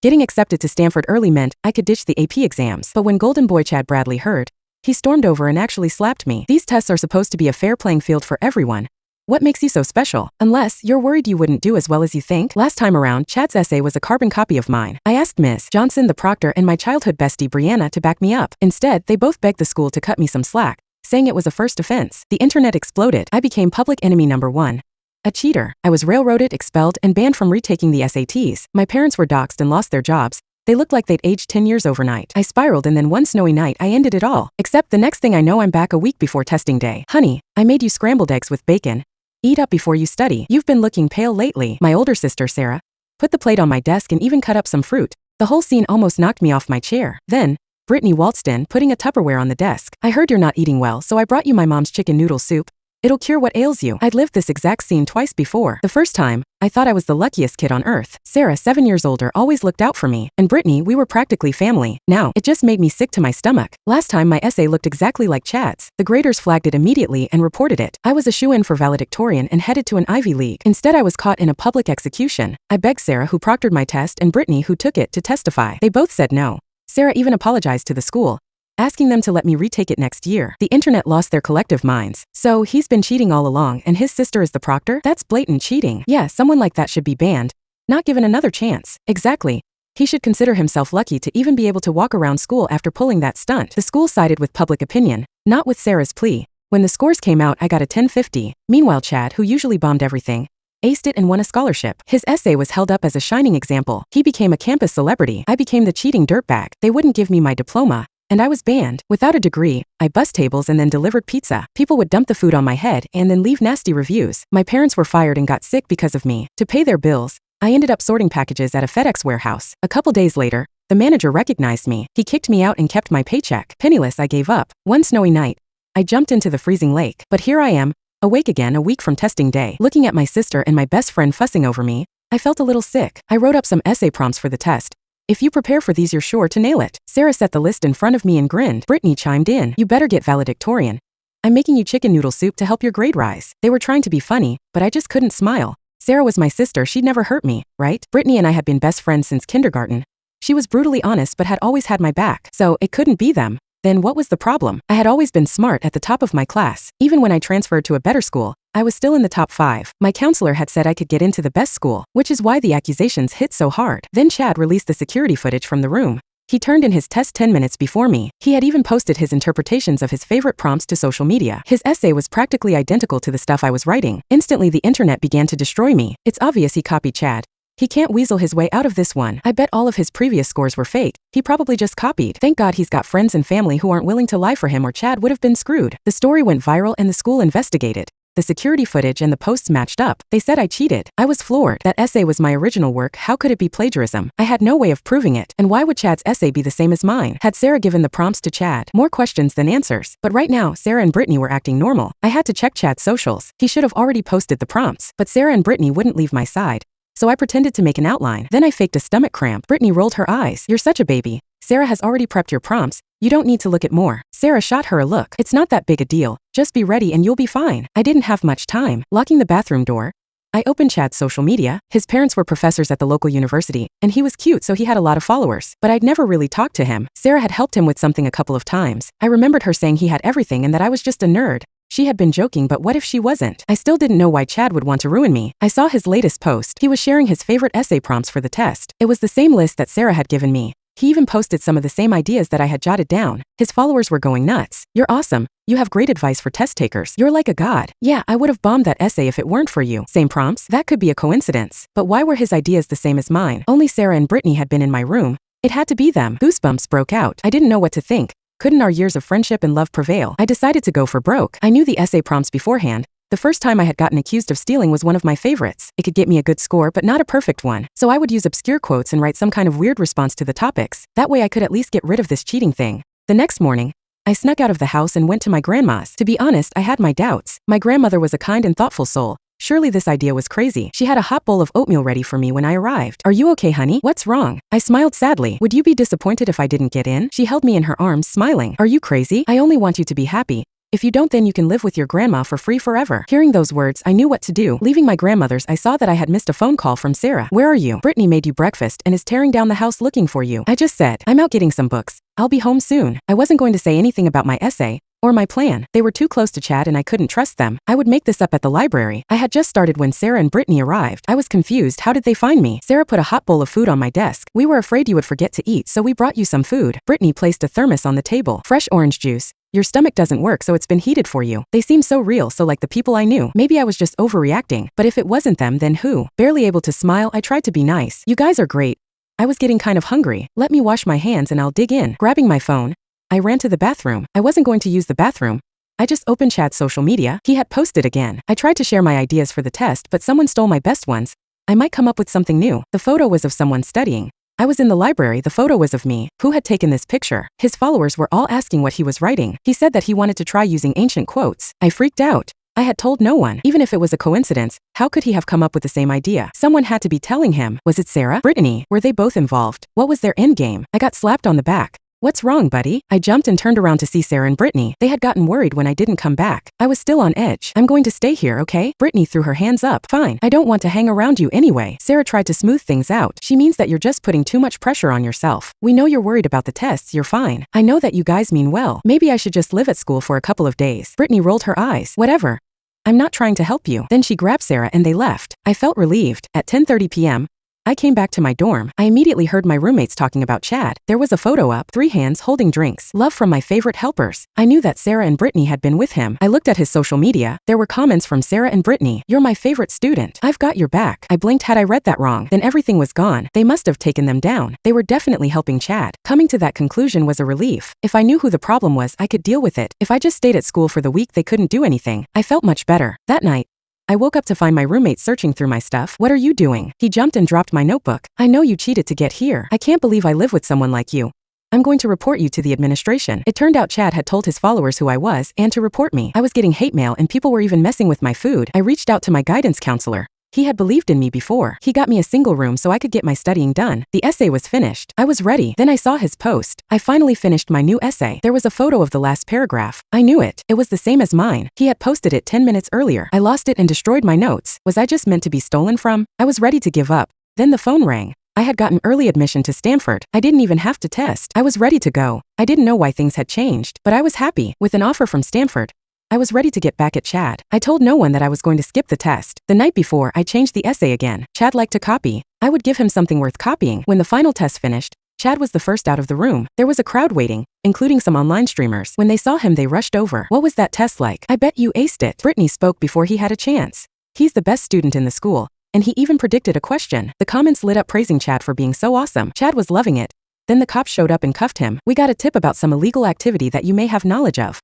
Getting accepted to Stanford early meant I could ditch the AP exams. But when Golden Boy Chad Bradley heard, he stormed over and actually slapped me. These tests are supposed to be a fair playing field for everyone. What makes you so special? Unless you're worried you wouldn't do as well as you think. Last time around, Chad's essay was a carbon copy of mine. I asked Miss Johnson, the proctor, and my childhood bestie Brianna to back me up. Instead, they both begged the school to cut me some slack, saying it was a first offense. The internet exploded. I became public enemy number one. A cheater. I was railroaded, expelled, and banned from retaking the SATs. My parents were doxed and lost their jobs. They looked like they'd aged 10 years overnight. I spiraled, and then one snowy night I ended it all. Except the next thing I know, I'm back a week before testing day. Honey, I made you scrambled eggs with bacon. Eat up before you study. You've been looking pale lately. My older sister, Sarah, put the plate on my desk and even cut up some fruit. The whole scene almost knocked me off my chair. Then, Brittany waltzed in, putting a Tupperware on the desk. I heard you're not eating well, so I brought you my mom's chicken noodle soup. It'll cure what ails you. I'd lived this exact scene twice before. The first time, I thought I was the luckiest kid on earth. Sarah, 7 years older, always looked out for me. And Brittany, we were practically family. Now, it just made me sick to my stomach. Last time my essay looked exactly like Chad's. The graders flagged it immediately and reported it. I was a shoo-in for valedictorian and headed to an Ivy League. Instead, I was caught in a public execution. I begged Sarah, who proctored my test, and Brittany, who took it, to testify. They both said no. Sarah even apologized to the school, asking them to let me retake it next year. The internet lost their collective minds. So he's been cheating all along, and his sister is the proctor? That's blatant cheating. Yeah, someone like that should be banned, not given another chance. Exactly. He should consider himself lucky to even be able to walk around school after pulling that stunt. The school sided with public opinion, not with Sarah's plea. When the scores came out, I got a 1050. Meanwhile, Chad, who usually bombed everything, aced it and won a scholarship. His essay was held up as a shining example. He became a campus celebrity. I became the cheating dirtbag. They wouldn't give me my diploma, and I was banned. Without a degree, I bussed tables and then delivered pizza. People would dump the food on my head and then leave nasty reviews. My parents were fired and got sick because of me. To pay their bills, I ended up sorting packages at a FedEx warehouse. A couple days later, the manager recognized me. He kicked me out and kept my paycheck. Penniless, I gave up. One snowy night, I jumped into the freezing lake. But here I am, awake again a week from testing day. Looking at my sister and my best friend fussing over me, I felt a little sick. I wrote up some essay prompts for the test. If you prepare for these, you're sure to nail it. Sarah set the list in front of me and grinned. Brittany chimed in. You better get valedictorian. I'm making you chicken noodle soup to help your grade rise. They were trying to be funny, but I just couldn't smile. Sarah was my sister. She'd never hurt me, right? Brittany and I had been best friends since kindergarten. She was brutally honest but had always had my back, so it couldn't be them. Then what was the problem? I had always been smart, at the top of my class. Even when I transferred to a better school, I was still in the top 5. My counselor had said I could get into the best school, which is why the accusations hit so hard. Then Chad released the security footage from the room. He turned in his test 10 minutes before me. He had even posted his interpretations of his favorite prompts to social media. His essay was practically identical to the stuff I was writing. Instantly, the internet began to destroy me. It's obvious he copied Chad. He can't weasel his way out of this one. I bet all of his previous scores were fake. He probably just copied. Thank God he's got friends and family who aren't willing to lie for him, or Chad would have been screwed. The story went viral and the school investigated. The security footage and the posts matched up. They said I cheated. I was floored. That essay was my original work. How could it be plagiarism? I had no way of proving it. And why would Chad's essay be the same as mine? Had Sarah given the prompts to Chad? More questions than answers. But right now, Sarah and Brittany were acting normal. I had to check Chad's socials. He should have already posted the prompts. But Sarah and Brittany wouldn't leave my side. So I pretended to make an outline. Then I faked a stomach cramp. Brittany rolled her eyes. You're such a baby. Sarah has already prepped your prompts. You don't need to look at more. Sarah shot her a look. It's not that big a deal. Just be ready and you'll be fine. I didn't have much time. Locking the bathroom door, I opened Chad's social media. His parents were professors at the local university, and he was cute, so he had a lot of followers. But I'd never really talked to him. Sarah had helped him with something a couple of times. I remembered her saying he had everything and that I was just a nerd. She had been joking, but what if she wasn't? I still didn't know why Chad would want to ruin me. I saw his latest post. He was sharing his favorite essay prompts for the test. It was the same list that Sarah had given me. He even posted some of the same ideas that I had jotted down. His followers were going nuts. You're awesome. You have great advice for test takers. You're like a god. Yeah, I would have bombed that essay if it weren't for you. Same prompts? That could be a coincidence. But why were his ideas the same as mine? Only Sarah and Brittany had been in my room. It had to be them. Goosebumps broke out. I didn't know what to think. Couldn't our years of friendship and love prevail? I decided to go for broke. I knew the essay prompts beforehand. The first time I had gotten accused of stealing was one of my favorites. It could get me a good score, but not a perfect one. So I would use obscure quotes and write some kind of weird response to the topics. That way I could at least get rid of this cheating thing. The next morning, I snuck out of the house and went to my grandma's. To be honest, I had my doubts. My grandmother was a kind and thoughtful soul. Surely this idea was crazy. She had a hot bowl of oatmeal ready for me when I arrived. Are you okay, honey? What's wrong? I smiled sadly. Would you be disappointed if I didn't get in? She held me in her arms, smiling. Are you crazy? I only want you to be happy. If you don't, then you can live with your grandma for free forever. Hearing those words, I knew what to do. Leaving my grandmother's, I saw that I had missed a phone call from Sarah. Where are you? Brittany made you breakfast and is tearing down the house looking for you. I just said, I'm out getting some books. I'll be home soon. I wasn't going to say anything about my essay or my plan. They were too close to Chad and I couldn't trust them. I would make this up at the library. I had just started when Sarah and Brittany arrived. I was confused. How did they find me? Sarah put a hot bowl of food on my desk. We were afraid you would forget to eat, so we brought you some food. Brittany placed a thermos on the table. Fresh orange juice. Your stomach doesn't work, so it's been heated for you. They seem so real, so like the people I knew. Maybe I was just overreacting, but if it wasn't them, then who? Barely able to smile, I tried to be nice. You guys are great. I was getting kind of hungry. Let me wash my hands and I'll dig in. Grabbing my phone, I ran to the bathroom. I wasn't going to use the bathroom. I just opened Chad's social media. He had posted again. I tried to share my ideas for the test, but someone stole my best ones. I might come up with something new. The photo was of someone studying. I was in the library. The photo was of me. Who had taken this picture? His followers were all asking what he was writing. He said that he wanted to try using ancient quotes. I freaked out. I had told no one. Even if it was a coincidence, how could he have come up with the same idea? Someone had to be telling him. Was it Sarah? Brittany? Were they both involved? What was their endgame? I got slapped on the back. What's wrong, buddy? I jumped and turned around to see Sarah and Brittany. They had gotten worried when I didn't come back. I was still on edge. I'm going to stay here, okay? Brittany threw her hands up. Fine. I don't want to hang around you anyway. Sarah tried to smooth things out. She means that you're just putting too much pressure on yourself. We know you're worried about the tests. You're fine. I know that you guys mean well. Maybe I should just live at school for a couple of days. Brittany rolled her eyes. Whatever. I'm not trying to help you. Then she grabbed Sarah and they left. I felt relieved. At 10:30 p.m., I came back to my dorm. I immediately heard my roommates talking about Chad. There was a photo up, 3 hands holding drinks. Love from my favorite helpers. I knew that Sarah and Brittany had been with him. I looked at his social media. There were comments from Sarah and Brittany. You're my favorite student. I've got your back. I blinked. Had I read that wrong? Then everything was gone. They must have taken them down. They were definitely helping Chad. Coming to that conclusion was a relief. If I knew who the problem was, I could deal with it. If I just stayed at school for the week, they couldn't do anything. I felt much better. That night, I woke up to find my roommate searching through my stuff. What are you doing? He jumped and dropped my notebook. I know you cheated to get here. I can't believe I live with someone like you. I'm going to report you to the administration. It turned out Chad had told his followers who I was and to report me. I was getting hate mail and people were even messing with my food. I reached out to my guidance counselor. He had believed in me before. He got me a single room so I could get my studying done. The essay was finished. I was ready. Then I saw his post. I finally finished my new essay. There was a photo of the last paragraph. I knew it. It was the same as mine. He had posted it 10 minutes earlier. I lost it and destroyed my notes. Was I just meant to be stolen from? I was ready to give up. Then the phone rang. I had gotten early admission to Stanford. I didn't even have to test. I was ready to go. I didn't know why things had changed, but I was happy. With an offer from Stanford, I was ready to get back at Chad. I told no one that I was going to skip the test. The night before, I changed the essay again. Chad liked to copy. I would give him something worth copying. When the final test finished, Chad was the first out of the room. There was a crowd waiting, including some online streamers. When they saw him, they rushed over. What was that test like? I bet you aced it. Brittany spoke before he had a chance. He's the best student in the school, and he even predicted a question. The comments lit up praising Chad for being so awesome. Chad was loving it. Then the cops showed up and cuffed him. We got a tip about some illegal activity that you may have knowledge of.